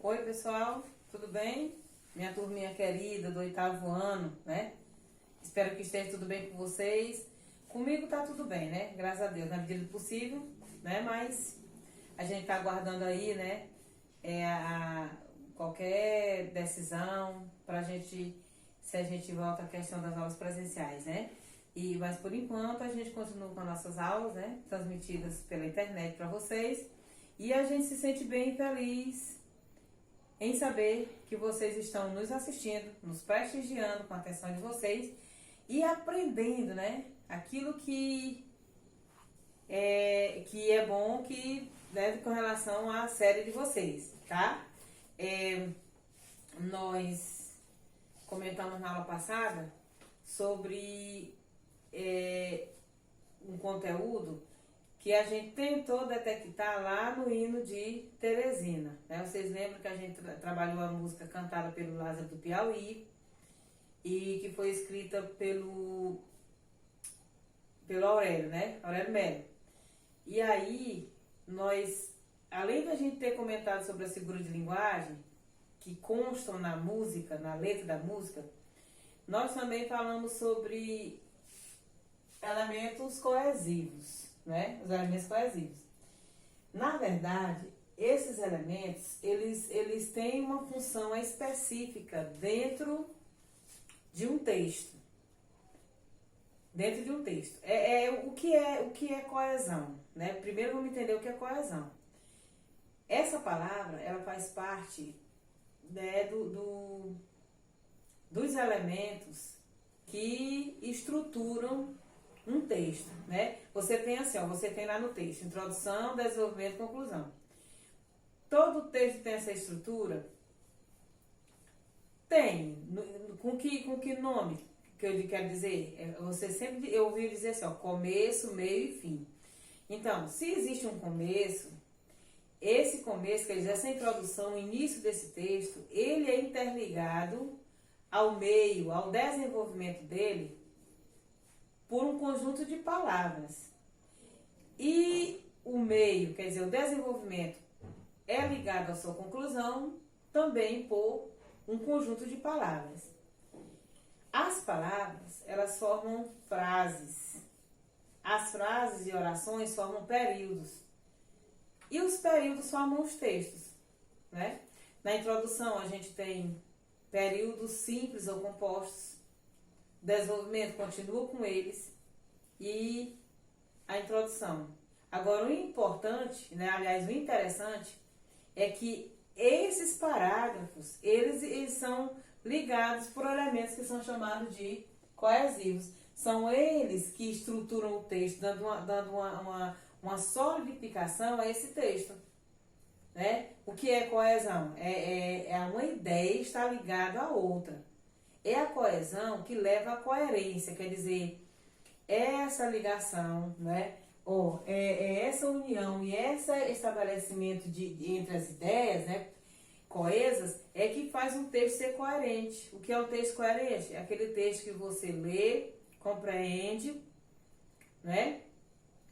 Oi, pessoal, tudo bem? Minha turminha querida do 8º ano, né? Espero que esteja tudo bem com vocês. Comigo tá tudo bem, né? Graças a Deus, na medida do possível, né? Mas a gente tá aguardando aí, né? Qualquer decisão pra gente, se a gente volta à questão das aulas presenciais, né? Mas por enquanto a gente continua com as nossas aulas, né? Transmitidas pela internet para vocês. E a gente se sente bem e feliz em saber que vocês estão nos assistindo, nos prestigiando com a atenção de vocês e aprendendo, né? Aquilo que é bom que deve com relação à série de vocês, tá? Nós comentamos na aula passada sobre um conteúdo que a gente tentou detectar lá no hino de Teresina, né? Vocês lembram que a gente trabalhou a música cantada pelo Lázaro do Piauí e que foi escrita pelo Aurélio, né? Aurélio Melo. E aí, nós, além da gente ter comentado sobre as figuras de linguagem que constam na música, na letra da música, nós também falamos sobre elementos coesivos, né? Os elementos coesivos. Na verdade, esses elementos, eles têm uma função específica dentro de um texto. Dentro de um texto. O que é coesão, né? Primeiro vamos entender o que é coesão. Essa palavra, ela faz parte, né, dos elementos que estruturam um texto, né? Você tem assim, ó, você tem lá no texto, introdução, desenvolvimento, conclusão. Todo texto tem essa estrutura? Tem. Com que nome que eu quero dizer? Você sempre, eu ouvi dizer assim, ó, começo, meio e fim. Então, se existe um começo, esse começo, quer dizer, essa introdução, o início desse texto, ele é interligado ao meio, ao desenvolvimento dele, por um conjunto de palavras. E o meio, quer dizer, o desenvolvimento, é ligado à sua conclusão também por um conjunto de palavras. As palavras, elas formam frases. As frases e orações formam períodos. E os períodos formam os textos, né? Na introdução, a gente tem períodos simples ou compostos. O desenvolvimento continua com eles e a introdução. Agora, o importante, né, aliás, o interessante é que esses parágrafos, eles são ligados por elementos que são chamados de coesivos. São eles que estruturam o texto, dando uma solidificação a esse texto. Né? O que é coesão? É uma ideia estar ligada à outra. É a coesão que leva à coerência, quer dizer, essa ligação, né? Essa união e esse estabelecimento entre as ideias, né, coesas, é que faz um texto ser coerente. O que é um texto coerente? É aquele texto que você lê, compreende, né?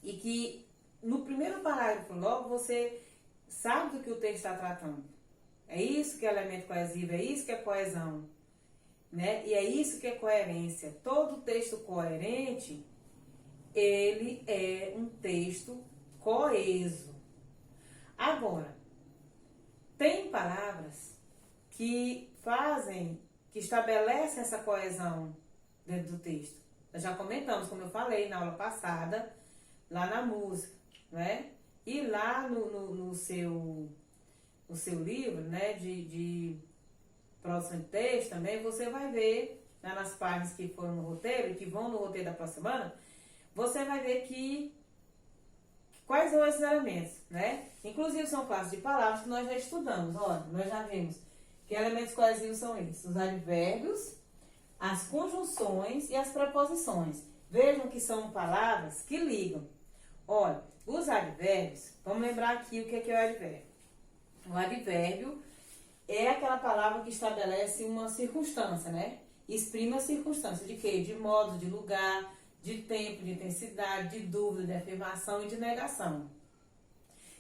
E que no primeiro parágrafo logo você sabe do que o texto está tratando. É isso que é elemento coesivo, é isso que é coesão. Né? E é isso que é coerência. Todo texto coerente, ele é um texto coeso. Agora, tem palavras que estabelecem essa coesão dentro do texto. Nós já comentamos, como eu falei na aula passada, lá na música, né? E lá no seu livro, né, de produção de texto também, você vai ver, né, nas páginas que foram no roteiro e que vão no roteiro da próxima semana, você vai ver quais são esses elementos, né? Inclusive são classes de palavras que nós já estudamos. Olha, nós já vimos que elementos coesivos são esses: os advérbios, as conjunções e as preposições. Vejam que são palavras que ligam. Olha, os advérbios, vamos lembrar aqui o que é o advérbio. O advérbio é aquela palavra que estabelece uma circunstância, né? Exprime a circunstância de quê? De modo, de lugar, de tempo, de intensidade, de dúvida, de afirmação e de negação.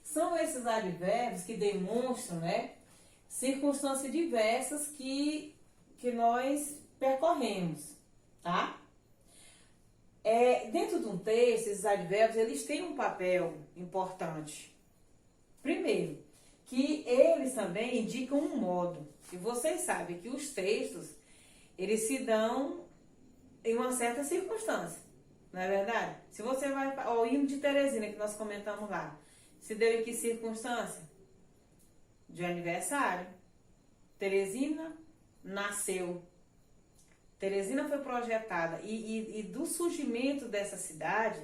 São esses advérbios que demonstram, né, circunstâncias diversas que nós percorremos, tá? Dentro de um texto, esses advérbios, eles têm um papel importante. Primeiro, que eles também indicam um modo. E vocês sabem que os textos, eles se dão em uma certa circunstância, não é verdade? Se você vai ao hino de Teresina, que nós comentamos lá, se deu em que circunstância? De aniversário. Teresina nasceu. Teresina foi projetada e do surgimento dessa cidade,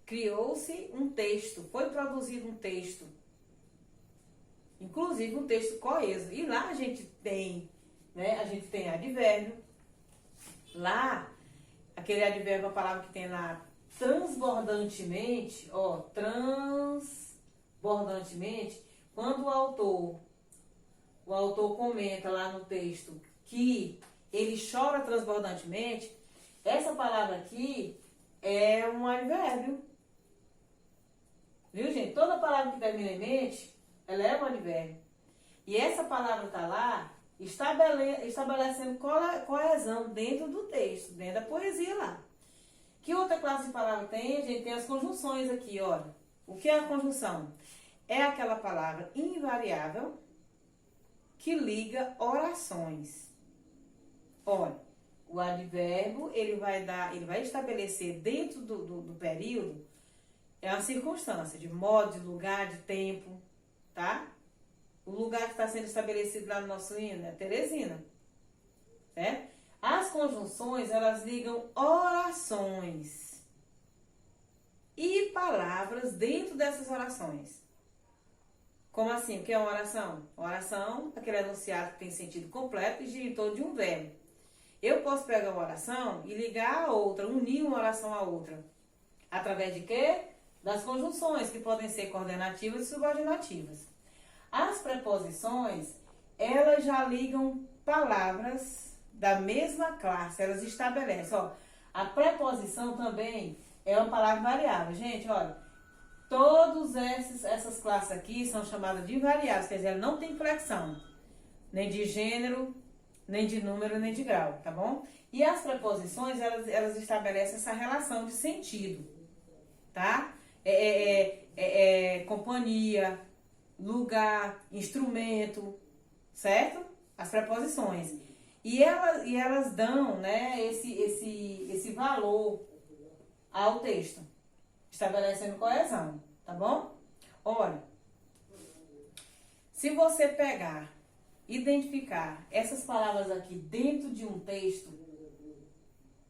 criou-se um texto, foi produzido um texto. Inclusive um texto coeso. E lá a gente tem, né? A gente tem advérbio. Lá, aquele advérbio, a palavra que tem lá, transbordantemente, ó, transbordantemente, quando o autor comenta lá no texto que ele chora transbordantemente, essa palavra aqui é um advérbio. Viu, gente? Toda palavra que termina em mente, ela é um advérbio. E essa palavra está lá estabelecendo coesão dentro do texto, dentro da poesia lá. Que outra classe de palavra tem? A gente tem as conjunções aqui, olha. O que é a conjunção? É aquela palavra invariável que liga orações. Olha, o advérbio, ele vai estabelecer dentro do período, é uma circunstância de modo, de lugar, de tempo, tá? O lugar que está sendo estabelecido lá no nosso hino é Teresina, certo? As conjunções, elas ligam orações e palavras dentro dessas orações. Como assim? O que é uma oração? Oração, aquele enunciado que tem sentido completo e gira em torno de um verbo. Eu posso pegar uma oração e ligar a outra, unir uma oração a outra. Através de quê? Das conjunções, que podem ser coordenativas e subordinativas. As preposições, elas já ligam palavras da mesma classe, elas estabelecem. Ó, a preposição também é uma palavra variável. Gente, olha, todas essas classes aqui são chamadas de invariáveis, quer dizer, ela não tem flexão, nem de gênero, nem de número, nem de grau, tá bom? E as preposições, elas estabelecem essa relação de sentido, tá? Companhia, lugar, instrumento, certo? As preposições. E elas dão, né, esse valor ao texto, estabelecendo coesão, tá bom? Olha, se você pegar, identificar essas palavras aqui dentro de um texto,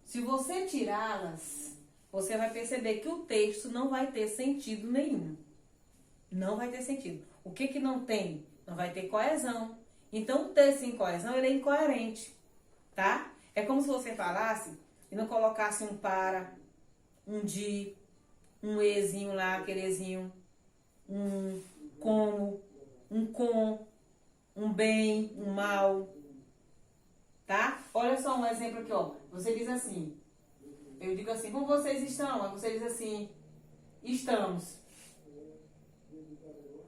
se você tirá-las, você vai perceber que o texto não vai ter sentido nenhum. Não vai ter sentido. O que não tem? Não vai ter coesão. Então, o texto sem coesão, ele é incoerente, tá? É como se você falasse e não colocasse um para, um de, um ezinho lá, aquele ezinho, um como, um com, um bem, um mal, tá? Olha só um exemplo aqui, ó. Você diz assim, eu digo assim, como vocês estão? Aí você diz assim, estamos.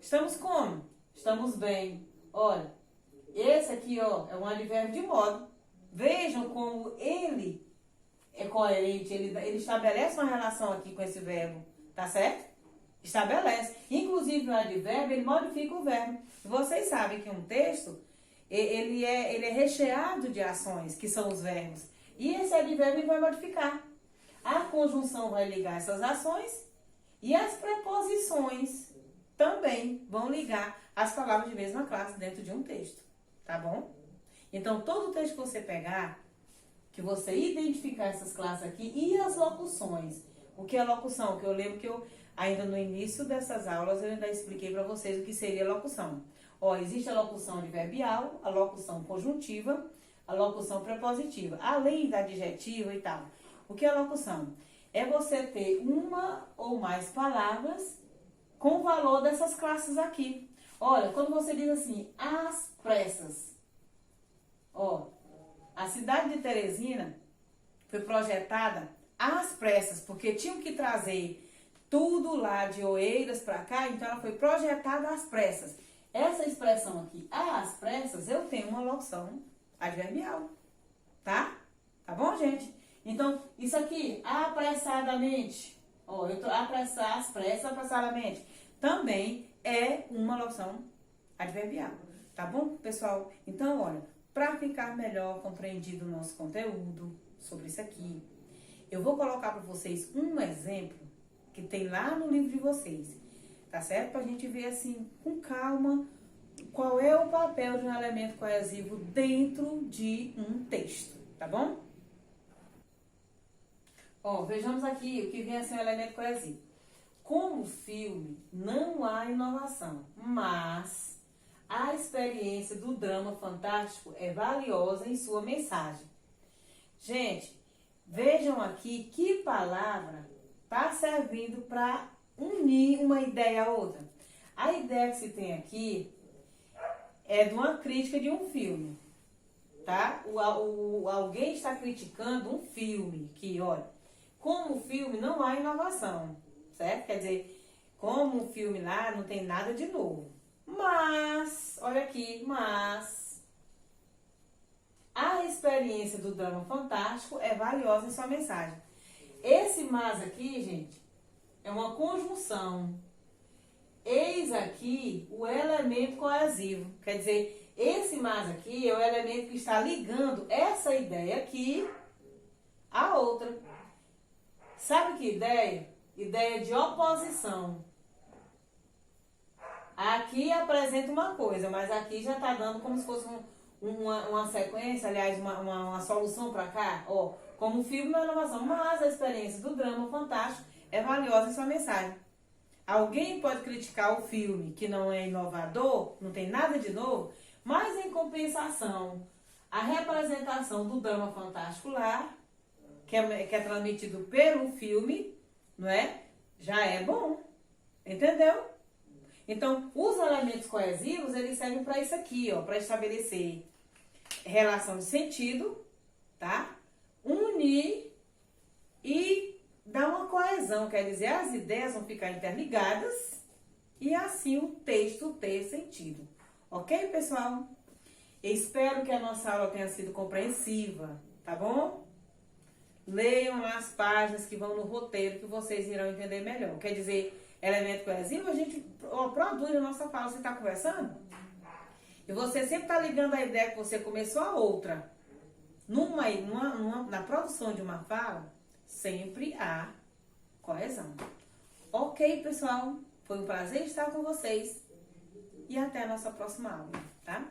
Estamos como? Estamos bem. Olha, esse aqui, ó, é um advérbio de modo. Vejam como ele é coerente, ele estabelece uma relação aqui com esse verbo, tá certo? Estabelece. Inclusive o advérbio, ele modifica o verbo. Vocês sabem que um texto, ele é recheado de ações, que são os verbos. E esse advérbio ele vai modificar. A conjunção vai ligar essas ações e as preposições também vão ligar as palavras de mesma classe dentro de um texto, tá bom? Então, todo texto que você pegar, que você identificar essas classes aqui e as locuções. O que é locução? Que eu lembro que eu, ainda no início dessas aulas, eu ainda expliquei para vocês o que seria locução. Ó, existe a locução adverbial, a locução conjuntiva, a locução prepositiva, além da adjetiva e tal. O que é locução? É você ter uma ou mais palavras com o valor dessas classes aqui. Olha, quando você diz assim, às pressas. Ó, a cidade de Teresina foi projetada às pressas, porque tinham que trazer tudo lá de Oeiras para cá, então ela foi projetada às pressas. Essa expressão aqui, às pressas, eu tenho uma locução adverbial, tá? Tá bom, gente? Então, isso aqui, apressadamente, ó, eu tô às pressas, apressadamente, também é uma locução adverbial, tá bom, pessoal? Então, olha, para ficar melhor compreendido o nosso conteúdo sobre isso aqui, eu vou colocar para vocês um exemplo que tem lá no livro de vocês, tá certo? Pra gente ver assim, com calma, qual é o papel de um elemento coesivo dentro de um texto, tá bom? Ó, vejamos aqui o que vem a ser um elemento coesivo. Como filme, não há inovação, mas a experiência do drama fantástico é valiosa em sua mensagem. Gente, vejam aqui que palavra está servindo para unir uma ideia a outra. A ideia que se tem aqui é de uma crítica de um filme, tá? Alguém está criticando um filme que, olha, como filme não há inovação, certo? Quer dizer, como o filme lá não tem nada de novo. Mas, olha aqui, mas a experiência do drama fantástico é valiosa em sua mensagem. Esse mas aqui, gente, é uma conjunção. Eis aqui o elemento coesivo. Quer dizer, esse mas aqui é o elemento que está ligando essa ideia aqui à outra. Sabe que ideia? Ideia de oposição. Aqui apresenta uma coisa, mas aqui já está dando como se fosse uma sequência, aliás, uma solução para cá. Ó, como o filme não é inovação, mas a experiência do drama fantástico é valiosa em sua mensagem. Alguém pode criticar o filme que não é inovador, não tem nada de novo, mas em compensação, a representação do drama fantástico lá, que é transmitido pelo filme, não é? Já é bom. Entendeu? Então, os elementos coesivos, eles servem para isso aqui, ó, para estabelecer relação de sentido, tá? Unir e dar uma coesão, quer dizer, as ideias vão ficar interligadas e assim o texto ter sentido. Ok, pessoal? Espero que a nossa aula tenha sido compreensiva, tá bom? Leiam lá as páginas que vão no roteiro que vocês irão entender melhor. Quer dizer, elemento coesivo, a gente produz a nossa fala. Você está conversando e você sempre está ligando a ideia que você começou a outra. Na produção de uma fala, sempre há coesão. Ok, pessoal? Foi um prazer estar com vocês e até a nossa próxima aula, tá?